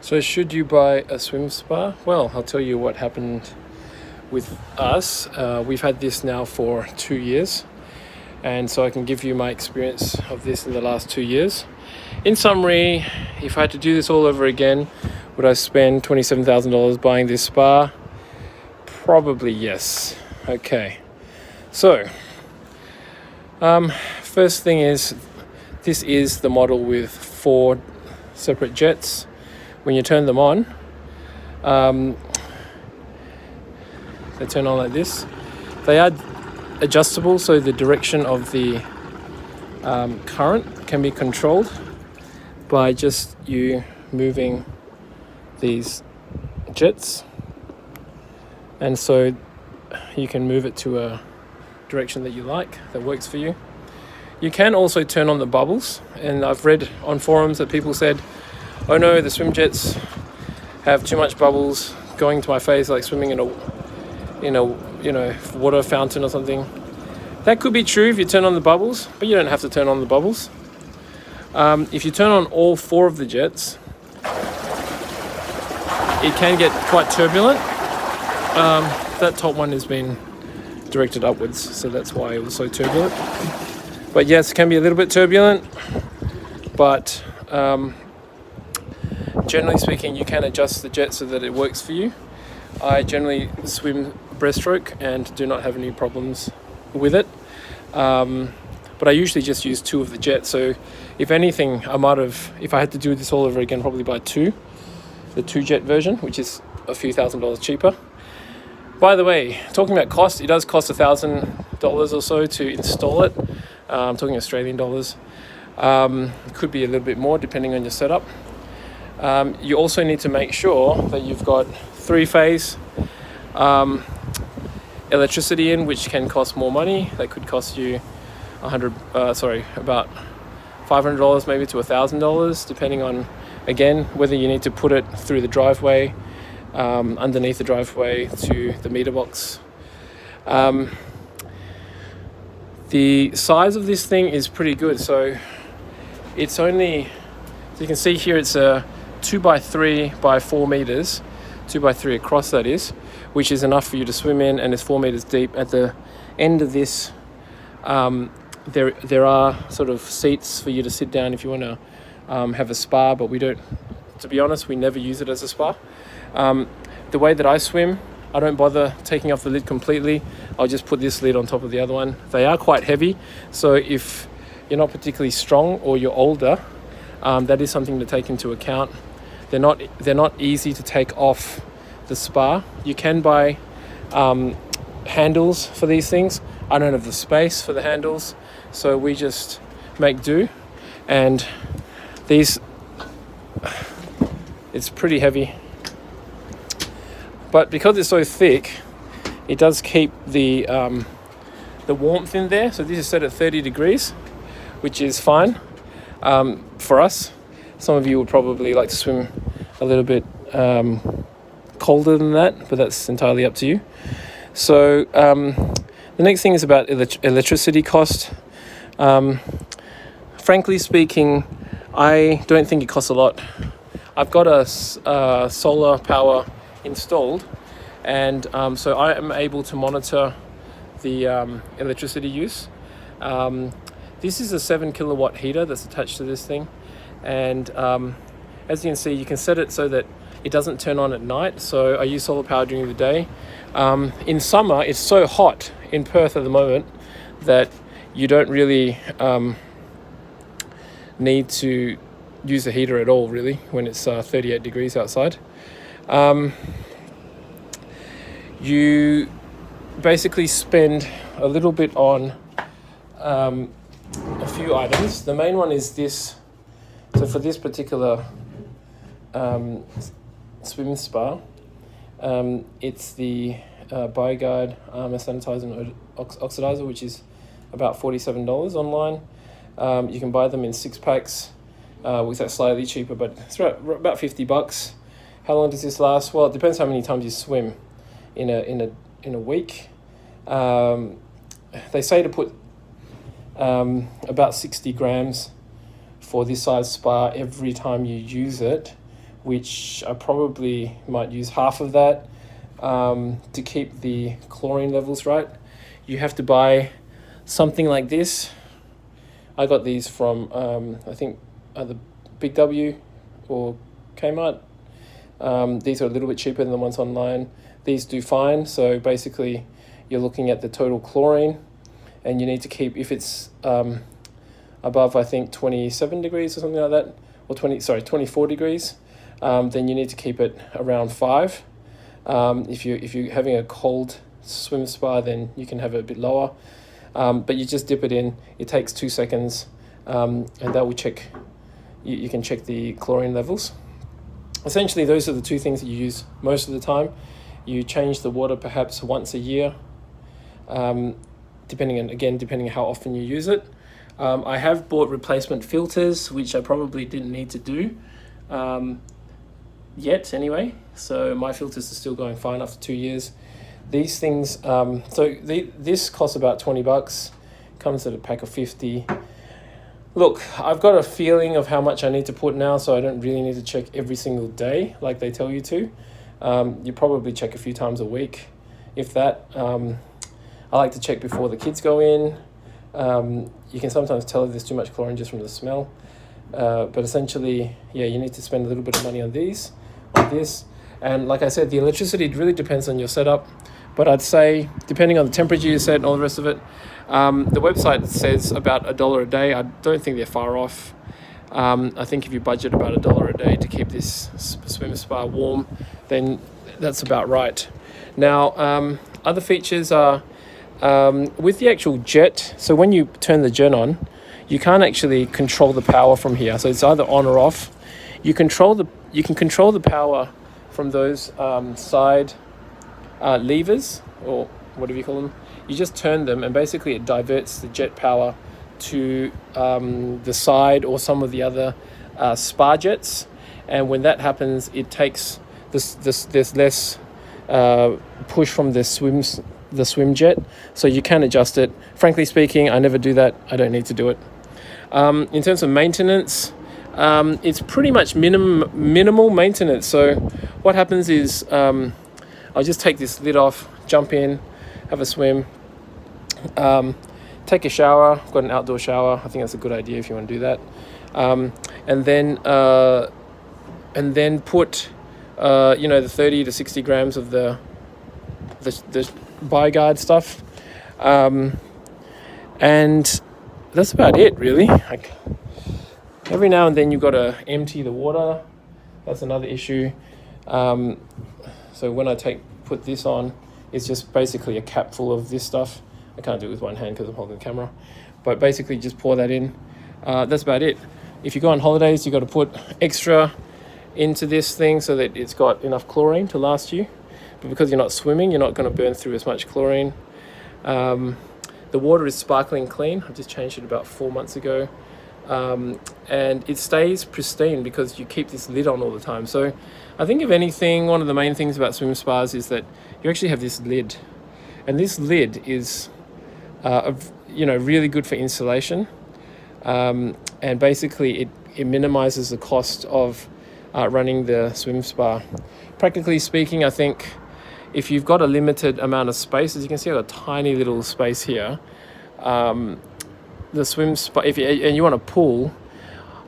So should you buy a swim spa? Well, I'll tell you what happened with us. We've had this now for 2 years, and so I can give you my experience of this in the last 2 years. In summary, if I had to do this all over again, would I spend $27,000 buying this spa? Probably yes. Okay, so first thing is, this is the model with 4 separate jets. When you turn them on, they turn on like this. They are adjustable, so the direction of the current can be controlled by just you moving these jets, and so you can move it to a direction that you like, that works for you. You can also turn on the bubbles, and I've read on forums that people said, oh no, the swim jets have too much bubbles going to my face, like swimming in a water fountain or something. That could be true if you turn on the bubbles, but you don't have to turn on the bubbles. If you turn on all 4 of the jets, it can get quite turbulent. That top one has been directed upwards, so that's why it was so turbulent. But yes, it can be a little bit turbulent, but generally speaking, you can adjust the jet so that it works for you. I generally swim breaststroke and do not have any problems with it. But I usually just use 2 of the jets. So if anything, if I had to do this all over again, probably buy 2. The 2 jet version, which is a few $1,000s cheaper. By the way, talking about cost, it does cost $1,000 or so to install it. I'm talking Australian dollars. It could be a little bit more depending on your setup. You also need to make sure that you've got 3-phase electricity in, which can cost more money. That could cost you about $500 maybe to $1,000, depending on, again, whether you need to put it through the driveway, underneath the driveway to the meter box. The size of this thing is pretty good. So it's only, so you can see here, it's a 2x3 by 4 meters, 2x3 across, that is, which is enough for you to swim in, and it's 4 meters deep. At the end of this, there are sort of seats for you to sit down if you want to have a spa, but we don't, to be honest, we never use it as a spa. The way that I swim, I don't bother taking off the lid completely. I'll just put this lid on top of the other one. They are quite heavy, so if you're not particularly strong or you're older, that is something to take into account. They're not easy to take off the spa. You can buy handles for these things. I don't have the space for the handles, so we just make do. And these, it's pretty heavy, but because it's so thick, it does keep the warmth in there. So this is set at 30 degrees, which is fine for us. Some of you would probably like to swim a little bit colder than that, but that's entirely up to you. So the next thing is about electricity cost. Frankly speaking, I don't think it costs a lot. I've got a solar power installed, and so I am able to monitor the electricity use. This is a 7 kilowatt heater that's attached to this thing, and as you can see, you can set it so that it doesn't turn on at night. So I use solar power during the day. In summer, it's so hot in Perth at the moment that you don't really need to use the heater at all, really, when it's 38 degrees outside. You basically spend a little bit on a few items. The main one is this. So for this particular swim spa, it's the BioGuard armor sanitizer and oxidizer, which is about $47 online. You can buy them in 6-packs, which are slightly cheaper, but it's about $50. How long does this last? Well, it depends how many times you swim in a week. They say to put about 60 grams for this size spa every time you use it, which I probably might use half of that to keep the chlorine levels right. You have to buy something like this. I got these from I think either Big W or Kmart. These are a little bit cheaper than the ones online. These do fine. So basically you're looking at the total chlorine, and you need to keep, if it's above I think 27 degrees or something like that, or 24 degrees, then you need to keep it around 5. If you're having a cold swim spa, then you can have it a bit lower. But you just dip it in. It takes 2 seconds, and that will check. You can check the chlorine levels. Essentially, those are the two things that you use most of the time. You change the water perhaps once a year, depending on how often you use it. I have bought replacement filters, which I probably didn't need to do yet anyway. So my filters are still going fine after 2 years. These things, this costs about $20, comes at a pack of 50. Look, I've got a feeling of how much I need to put now, so I don't really need to check every single day like they tell you to. You probably check a few times a week, if that. I like to check before the kids go in. You can sometimes tell if there's too much chlorine just from the smell. But essentially, yeah, you need to spend a little bit of money on this. And like I said, the electricity really depends on your setup. But I'd say, depending on the temperature you set and all the rest of it, the website says about $1 a day. I don't think they're far off. I think if you budget about $1 a day to keep this swim spa warm, then that's about right. Now, other features are with the actual jet. So when you turn the jet on, you can't actually control the power from here. So it's either on or off. You can control the power from those side levers, or whatever you call them. You just turn them, and basically it diverts the jet power to the side or some of the other spa jets. And when that happens, it takes there's less push from the swim jet, so you can adjust it. Frankly speaking, I never do that. I don't need to do it. In terms of maintenance, it's pretty much minimal maintenance. So what happens is I'll just take this lid off, jump in, have a swim, take a shower. I've got an outdoor shower. I think that's a good idea if you want to do that. And then put the 30 to 60 grams of the BioGuard stuff, and that's about it really. Like, every now and then you've got to empty the water. That's another issue. So when I put this on, it's just basically a cap full of this stuff. I can't do it with one hand because I'm holding the camera, but basically just pour that in. That's about it. If you go on holidays, you've got to put extra into this thing so that it's got enough chlorine to last you. But because you're not swimming, you're not going to burn through as much chlorine. The water is sparkling clean. I just changed it about 4 months ago. And it stays pristine because you keep this lid on all the time. So I think if anything, one of the main things about swim spas is that you actually have this lid. And this lid is really good for insulation. And basically it minimizes the cost of running the swim spa. Practically speaking, I think if you've got a limited amount of space, as you can see, I've got a tiny little space here. The swim spa, and you want a pool,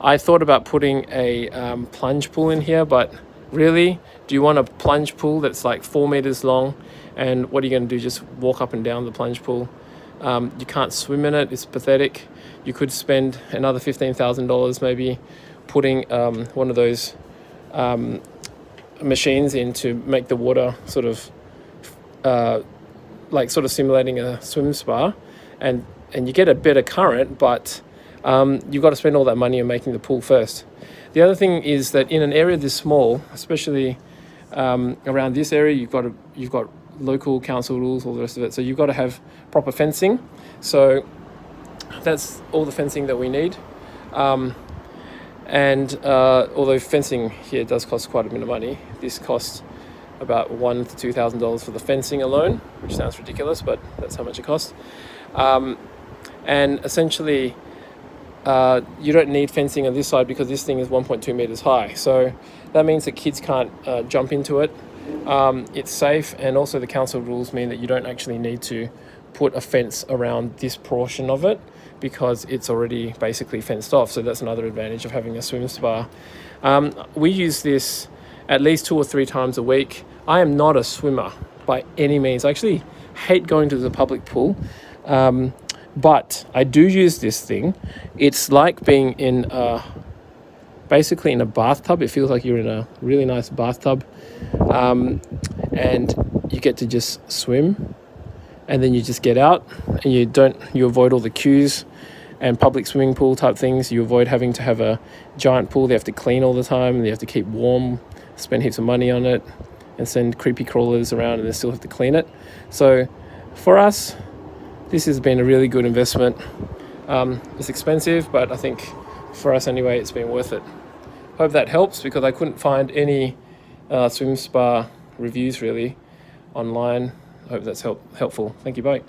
I thought about putting a plunge pool in here, but really, do you want a plunge pool that's like 4 meters long? And what are you going to do? Just walk up and down the plunge pool? You can't swim in it. It's pathetic. You could spend another $15,000 maybe putting one of those machines in to make the water sort of simulating a swim spa, and you get a better current, but you've got to spend all that money on making the pool first. The other thing is that in an area this small, especially around this area, you've got local council rules, all the rest of it. So you've got to have proper fencing. So that's all the fencing that we need. And although fencing here does cost quite a bit of money, this costs about $1,000 to $2,000 for the fencing alone, which sounds ridiculous, but that's how much it costs. And essentially, you don't need fencing on this side because this thing is 1.2 meters high. So that means that kids can't jump into it. It's safe, and also the council rules mean that you don't actually need to put a fence around this portion of it because it's already basically fenced off. So that's another advantage of having a swim spa. We use this at least 2 or 3 times a week. I am not a swimmer by any means. I actually hate going to the public pool, but I do use this thing. It's like being in basically in a bathtub. It feels like you're in a really nice bathtub, and you get to just swim, and then you just get out, and you avoid all the queues and public swimming pool type things. You avoid having to have a giant pool they have to clean all the time, and they have to keep warm, spend heaps of money on it, and send creepy crawlers around, and they still have to clean it. So for us, this has been a really good investment. It's expensive, but I think for us anyway, it's been worth it. Hope that helps, because I couldn't find any swim spa reviews really online. I hope that's helpful. Thank you, bye.